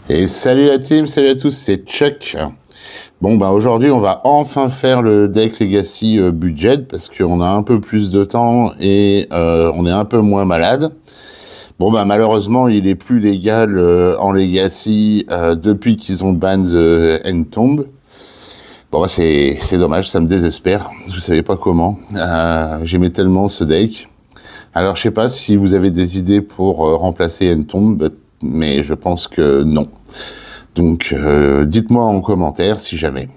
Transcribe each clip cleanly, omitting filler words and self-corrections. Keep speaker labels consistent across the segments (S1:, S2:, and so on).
S1: Et salut la team, salut à tous, c'est Chuck. Bon bah aujourd'hui on va enfin faire le deck Legacy budget parce qu'on a un peu plus de temps et on est un peu moins malade. Bon bah malheureusement il est plus légal en Legacy depuis qu'ils ont ban The Entomb. Bon bah c'est dommage, ça me désespère, je savais pas comment. J'aimais tellement ce deck. Alors je sais pas si vous avez des idées pour remplacer Entomb, mais je pense que non. Donc dites-moi en commentaire si jamais.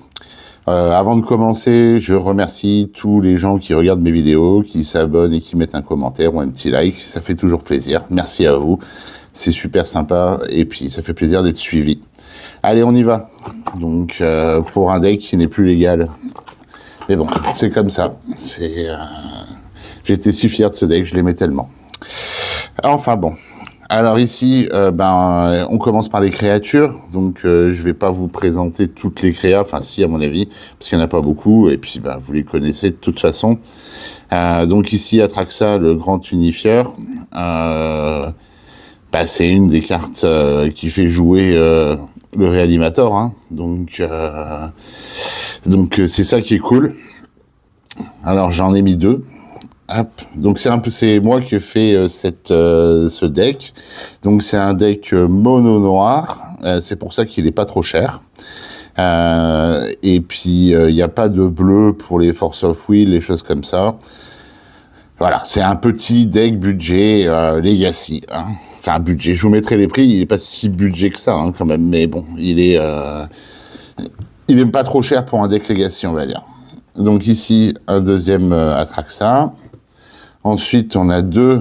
S1: Avant de commencer, je remercie tous les gens qui regardent mes vidéos, qui s'abonnent et qui mettent un commentaire ou un petit like. Ça fait toujours plaisir. Merci à vous. C'est super sympa et puis ça fait plaisir d'être suivi. Allez, on y va. Donc pour un deck qui n'est plus légal. Mais bon, c'est comme ça. J'étais si fier de ce deck, je l'aimais tellement. Enfin bon. Alors ici, on commence par les créatures. Donc je vais pas vous présenter toutes les créas, enfin si à mon avis, parce qu'il n'y en a pas beaucoup, et puis vous les connaissez de toute façon. Donc ici, Atraxa, le grand unifieur. C'est une des cartes qui fait jouer le réanimator. Hein. Donc c'est ça qui est cool. Alors j'en ai mis deux. Hop. Donc c'est moi qui ai fait ce deck. Donc c'est un deck mono noir. C'est pour ça qu'il n'est pas trop cher. Et puis il n'y a pas de bleu pour les Force of Will, les choses comme ça. Voilà, c'est un petit deck budget Legacy. Hein. Enfin budget. Je vous mettrai les prix. Il n'est pas si budget que ça hein, quand même. Mais bon, il est pas trop cher pour un deck Legacy, on va dire. Donc ici un deuxième Atraxa. Ensuite, on a deux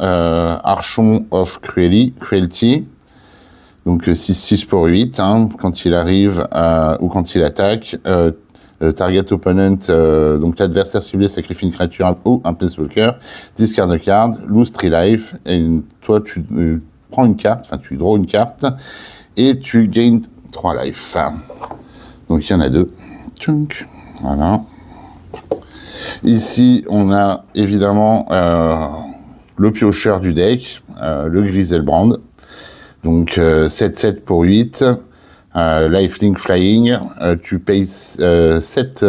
S1: Archon of Cruelty. Donc 6-6 pour 8. Hein, quand il arrive ou quand il attaque, target opponent, donc l'adversaire ciblé sacrifie une créature ou un Planeswalker, discard a card, lose 3 life, et toi tu prends une carte, enfin tu draws une carte, et tu gagnes 3 life. Donc il y en a deux. Tchunk. Voilà. Ici, on a évidemment le piocheur du deck, le Griselbrand. Donc 7-7 pour 8, Lifelink Flying, tu payes 7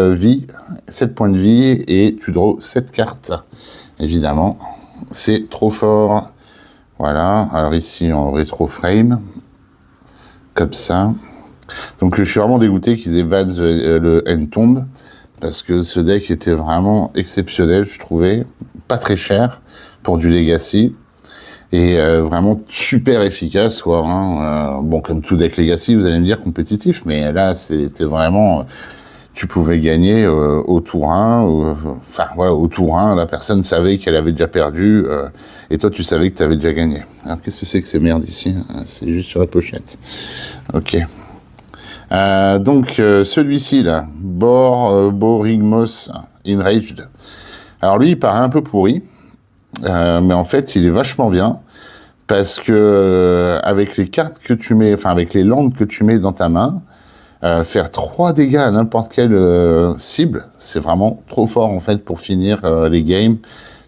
S1: points de vie et tu draws 7 cartes. Évidemment, c'est trop fort. Voilà, alors ici en rétro frame, comme ça. Donc je suis vraiment dégoûté qu'ils aient ban le Entomb. Parce que ce deck était vraiment exceptionnel, je trouvais, pas très cher pour du Legacy, et vraiment super efficace, quoi. Hein. Bon, comme tout deck Legacy, vous allez me dire compétitif, mais là, c'était vraiment... tu pouvais gagner au tour 1, au tour 1, la personne savait qu'elle avait déjà perdu, et toi, tu savais que tu avais déjà gagné. Alors, qu'est-ce que c'est que ces merdes ici? C'est juste sur la pochette. Ok. Donc celui-ci là, Borigmos Enraged. Alors lui il paraît un peu pourri, mais en fait il est vachement bien parce que avec les cartes que tu mets, enfin avec les landes que tu mets dans ta main, faire 3 dégâts à n'importe quelle cible, c'est vraiment trop fort en fait pour finir les games.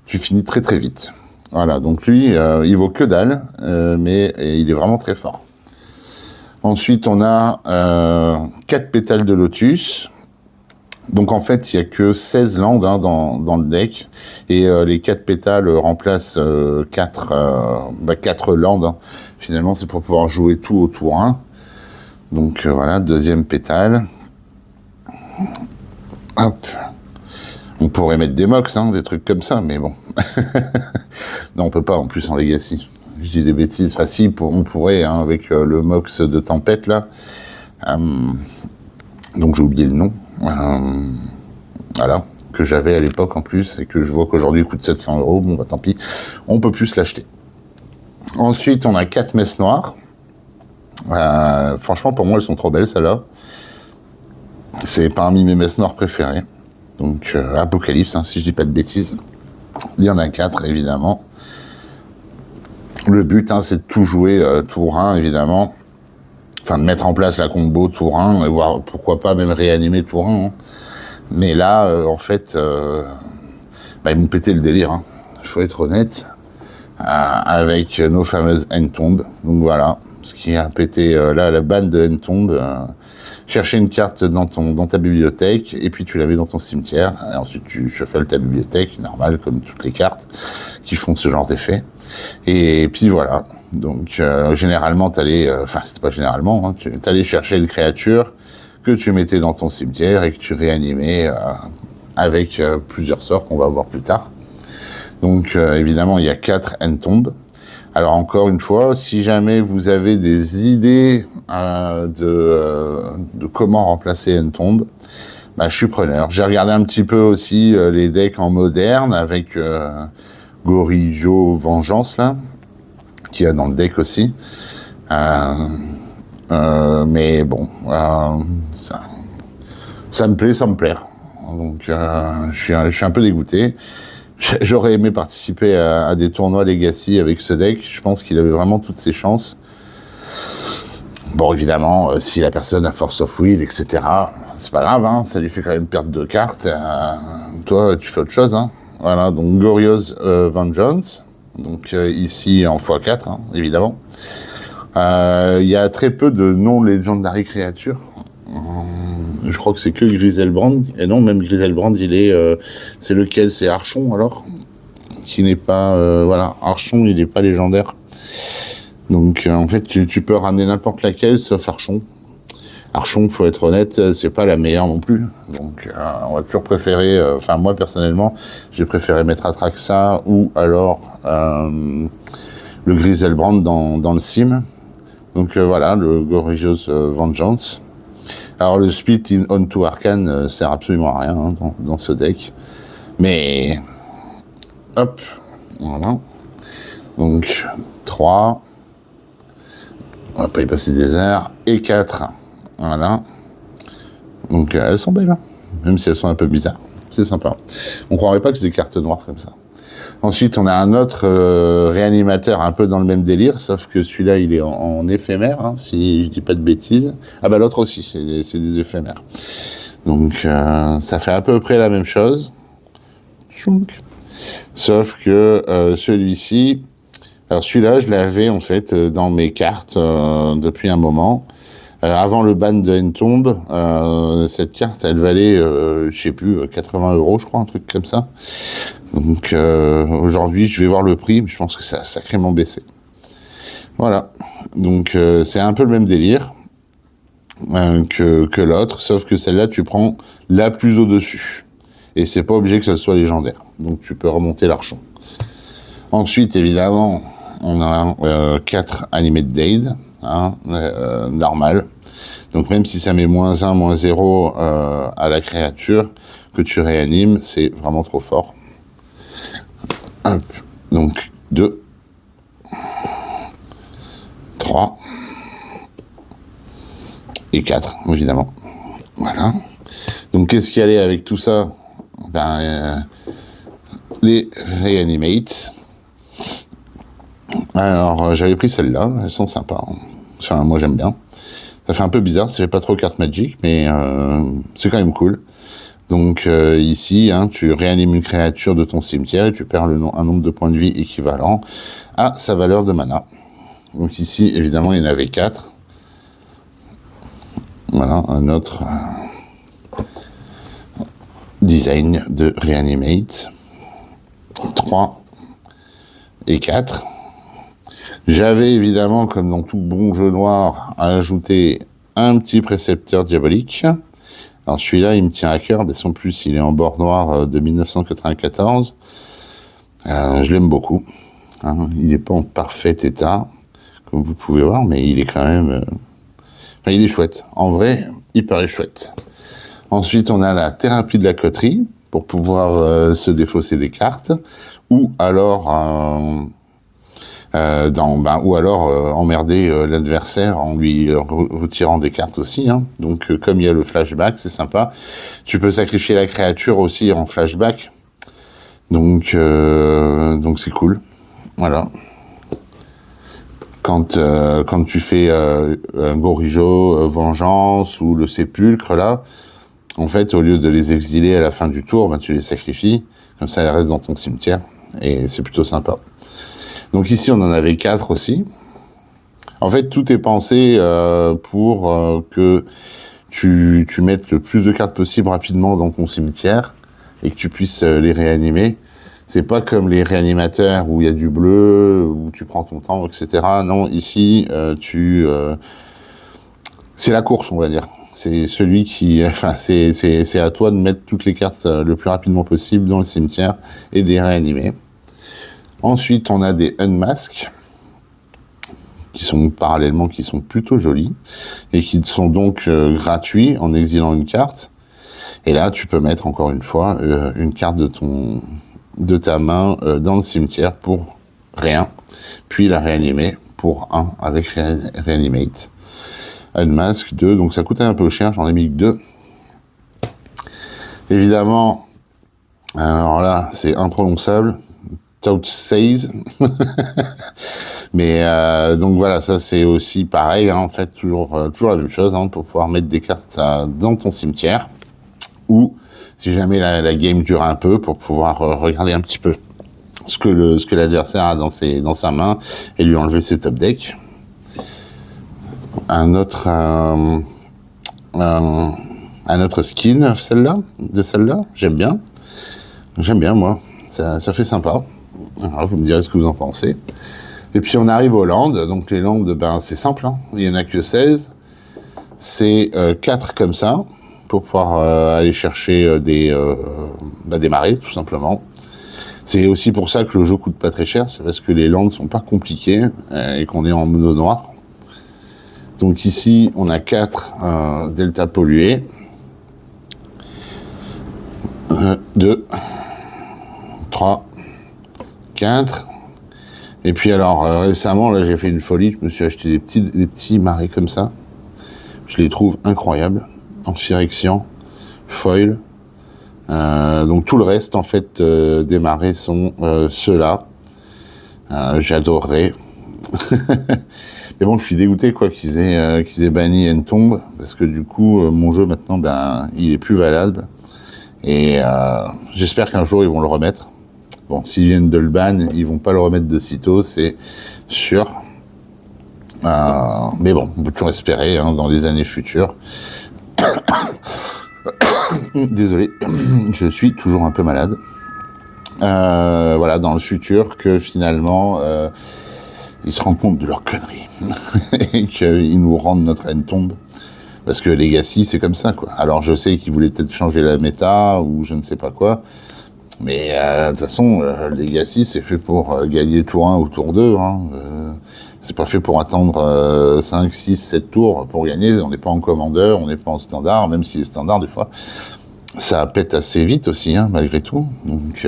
S1: Tu finis très très vite. Voilà, donc lui il vaut que dalle, mais il est vraiment très fort. Ensuite, on a 4 pétales de lotus. Donc, en fait, il n'y a que 16 landes hein, dans le deck. Et les 4 pétales remplacent 4 landes. Hein. Finalement, c'est pour pouvoir jouer tout au tour 1. Donc, voilà, deuxième pétale. Hop. On pourrait mettre des mox, hein, des trucs comme ça, mais bon. Non, on peut pas, en plus, en Legacy. Je dis des bêtises, facile, on pourrait, hein, avec le Mox de Tempête, là. Donc j'ai oublié le nom. Voilà, que j'avais à l'époque en plus, et que je vois qu'aujourd'hui il coûte 700 €. Bon, bah tant pis, on peut plus l'acheter. Ensuite, on a 4 messes noires. Franchement, pour moi, elles sont trop belles, celles-là. C'est parmi mes messes noires préférées. Donc, Apocalypse, hein, si je dis pas de bêtises. Il y en a 4, évidemment. Le but, hein, c'est de tout jouer tour 1, évidemment. Enfin, de mettre en place la combo tour 1, et voir, pourquoi pas même réanimer tour 1. Hein. Mais là, en fait, ils m'ont pété le délire. Il faut être honnête. Avec nos fameuses Entomb. Donc voilà. ce qui a pété là, la banne de N-Tomb. Chercher une carte dans ta bibliothèque, et puis tu la mets dans ton cimetière, et ensuite tu shuffles ta bibliothèque, normal, comme toutes les cartes qui font ce genre d'effet. Et puis voilà. Donc, généralement, c'était pas généralement, hein, t'allais chercher une créature que tu mettais dans ton cimetière et que tu réanimais avec plusieurs sorts qu'on va voir plus tard. Donc, évidemment, il y a 4 N-Tomb. Alors, encore une fois, si jamais vous avez des idées de comment remplacer N-Tomb, bah, je suis preneur. J'ai regardé un petit peu aussi les decks en moderne avec Gorijo Vengeance, là, qu'il y a dans le deck aussi. Mais bon, ça me plaît, ça me plaire. Donc, je suis un peu dégoûté. J'aurais aimé participer à des tournois Legacy avec ce deck. Je pense qu'il avait vraiment toutes ses chances. Bon, évidemment, si la personne a Force of Will, etc., c'est pas grave, hein, ça lui fait quand même perdre 2 cartes. Toi, tu fais autre chose. Hein. Voilà, donc Glorious Vengeance. Donc ici en x4, hein, évidemment. Il y a très peu de non-legendary créatures. Je crois que c'est que Griselbrand. Et non, même Griselbrand, c'est lequel? C'est Archon, alors? Qui n'est pas... voilà, Archon, il n'est pas légendaire. Donc, en fait, tu peux ramener n'importe laquelle, sauf Archon. Archon, faut être honnête, c'est pas la meilleure non plus. Donc, on va toujours préférer... moi, personnellement, j'ai préféré mettre Atraxa ou alors le Griselbrand dans le sim. Donc, voilà, le Gorgeous Vengeance. Alors, le split onto Arcane sert absolument à rien hein, dans ce deck. Mais, hop, voilà. Donc, 3. On va pas y passer des heures. Et 4. Voilà. Donc, elles sont belles, hein, même si elles sont un peu bizarres. C'est sympa. On croirait pas que c'est des cartes noires comme ça. Ensuite, on a un autre réanimateur un peu dans le même délire, sauf que celui-là, il est en éphémère, hein, si je dis pas de bêtises. Ah bah l'autre aussi, c'est des éphémères. Donc, ça fait à peu près la même chose. Sauf que celui-ci... Alors celui-là, je l'avais en fait dans mes cartes depuis un moment. Avant le ban de N-Tomb, cette carte, elle valait, je sais plus, 80 €, je crois, un truc comme ça. Donc aujourd'hui, je vais voir le prix, mais je pense que ça a sacrément baissé. Voilà. Donc c'est un peu le même délire que l'autre, sauf que celle-là, tu prends la plus au-dessus. Et c'est pas obligé que ça soit légendaire. Donc tu peux remonter l'archon. Ensuite, évidemment, on a 4 Animate Dead, hein, normal. Donc même si ça met -1, -0 à la créature que tu réanimes, c'est vraiment trop fort. Hop. Donc 2, 3 et 4, évidemment. Voilà. Donc qu'est-ce qui allait avec tout ça? Les Reanimate. Alors, j'avais pris celles-là, elles sont sympas. Enfin, moi j'aime bien. Ça fait un peu bizarre, ça fait pas trop carte Magic, mais c'est quand même cool. Donc ici, hein, tu réanimes une créature de ton cimetière et tu perds un nombre de points de vie équivalent à sa valeur de mana. Donc ici, évidemment, il y en avait 4. Voilà, un autre design de Reanimate. 3 et 4. J'avais évidemment, comme dans tout bon jeu noir, ajouté un petit précepteur diabolique. Alors celui-là, il me tient à cœur, parce qu'en plus, il est en bord noir de 1994. Je l'aime beaucoup. Hein, il n'est pas en parfait état, comme vous pouvez voir, mais il est quand même... il est chouette. En vrai, il paraît chouette. Ensuite, on a la thérapie de la coterie, pour pouvoir se défausser des cartes, ou alors... emmerder l'adversaire en lui retirant des cartes aussi. Hein. Donc, comme il y a le flashback, c'est sympa. Tu peux sacrifier la créature aussi en flashback. Donc c'est cool. Voilà. Quand tu fais un Gorijo, Vengeance ou le Sépulcre, là, en fait, au lieu de les exiler à la fin du tour, tu les sacrifies. Comme ça, elles restent dans ton cimetière. Et c'est plutôt sympa. Donc ici, on en avait 4 aussi. En fait, tout est pensé pour que tu mettes le plus de cartes possible rapidement dans ton cimetière et que tu puisses les réanimer. C'est pas comme les réanimateurs où il y a du bleu, où tu prends ton temps, etc. Non, ici, c'est la course, on va dire. C'est celui qui... Enfin, c'est à toi de mettre toutes les cartes le plus rapidement possible dans le cimetière et de les réanimer. Ensuite, on a des Unmask, qui sont plutôt jolis, et qui sont donc gratuits en exilant une carte. Et là, tu peux mettre, encore une fois, une carte de ta main dans le cimetière pour rien, puis la réanimer pour 1 avec Reanimate. Unmask 2, donc ça coûtait un peu cher, j'en ai mis que 2. Évidemment, alors là, c'est imprononçable, Touch Says. Mais donc voilà, ça c'est aussi pareil, hein, en fait, toujours la même chose, hein, pour pouvoir mettre des cartes dans ton cimetière, ou si jamais la game dure un peu, pour pouvoir regarder un petit peu ce que l'adversaire a dans sa main et lui enlever ses top decks. Un autre skin, de celle-là, j'aime bien moi, ça fait sympa. Alors, vous me direz ce que vous en pensez. Et puis on arrive aux landes, donc les landes, c'est simple, hein. Il n'y en a que 16, c'est 4 comme ça, pour pouvoir aller chercher des marées, tout simplement. C'est aussi pour ça que le jeu coûte pas très cher, c'est parce que les landes sont pas compliquées et qu'on est en mono noir. Donc ici, on a 4 delta pollués. 1, 2, 3, 4. Et puis alors, récemment, là, j'ai fait une folie. Je me suis acheté des petits marées comme ça. Je les trouve incroyables. En Phyrexian, foil. Donc tout le reste, en fait, des marées sont ceux-là. J'adorerais. Mais bon, je suis dégoûté quoi qu'ils aient banni N-Tomb, parce que du coup, mon jeu maintenant, il est plus valable. Et j'espère qu'un jour, ils vont le remettre. Bon, s'ils viennent de le ban, ils vont pas le remettre de sitôt, c'est sûr. Mais bon, on peut toujours espérer, hein, dans les années futures. Désolé, je suis toujours un peu malade. Voilà, dans le futur, que finalement... ils se rendent compte de leur connerie et qu'ils nous rendent notre N-Tomb. Parce que Legacy, c'est comme ça, quoi. Alors, je sais qu'ils voulaient peut-être changer la méta ou je ne sais pas quoi, mais de toute façon, Legacy, c'est fait pour gagner tour 1 ou tour 2. Hein. C'est pas fait pour attendre 5, 6, 7 tours pour gagner. On n'est pas en commandeur, on n'est pas en standard, même si les standards, des fois, ça pète assez vite aussi, hein, malgré tout. Donc,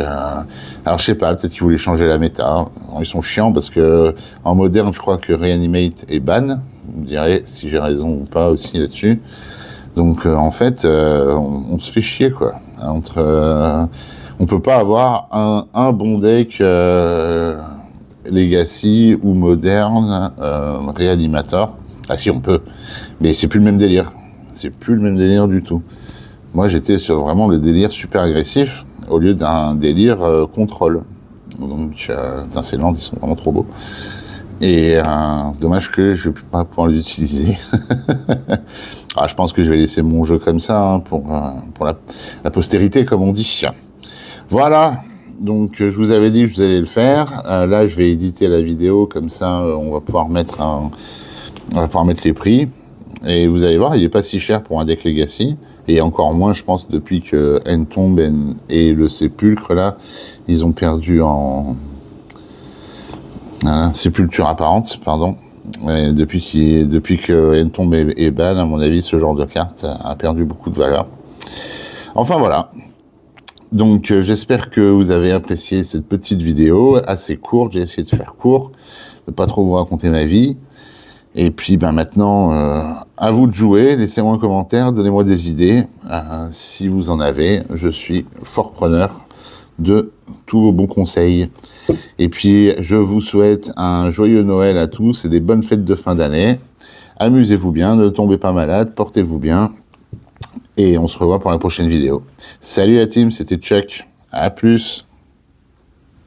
S1: alors je sais pas, peut-être qu'ils voulaient changer la méta. Alors, ils sont chiants parce que en moderne, je crois que Reanimate est ban. Vous me direz si j'ai raison ou pas aussi là-dessus. Donc en fait, on se fait chier quoi. On peut pas avoir un bon deck Legacy ou moderne réanimateur. Ah si, on peut, mais c'est plus le même délire. C'est plus le même délire du tout. Moi, j'étais sur vraiment le délire super agressif au lieu d'un délire contrôle. Donc, ces landes, ils sont vraiment trop beaux. Et dommage que je ne vais pas pouvoir les utiliser. Alors, je pense que je vais laisser mon jeu comme ça, hein, pour la postérité, comme on dit. Voilà. Donc, je vous avais dit que je vous allais le faire. Là, je vais éditer la vidéo, comme ça, on va pouvoir mettre les prix. Et vous allez voir, il n'est pas si cher pour un deck Legacy. Et encore moins, je pense, depuis que N-Tomb et le Sépulcre, là, ils ont perdu en... Sépulture apparente, pardon. Et depuis que N-Tomb est ban, à mon avis, ce genre de carte a perdu beaucoup de valeur. Enfin, voilà. Donc, j'espère que vous avez apprécié cette petite vidéo, assez courte. J'ai essayé de faire court, de pas trop vous raconter ma vie. Et puis maintenant, à vous de jouer, laissez-moi un commentaire, donnez-moi des idées. Si vous en avez, je suis fort preneur de tous vos bons conseils. Et puis, je vous souhaite un joyeux Noël à tous et des bonnes fêtes de fin d'année. Amusez-vous bien, ne tombez pas malade, portez-vous bien. Et on se revoit pour la prochaine vidéo. Salut la team, c'était Chuck. À plus.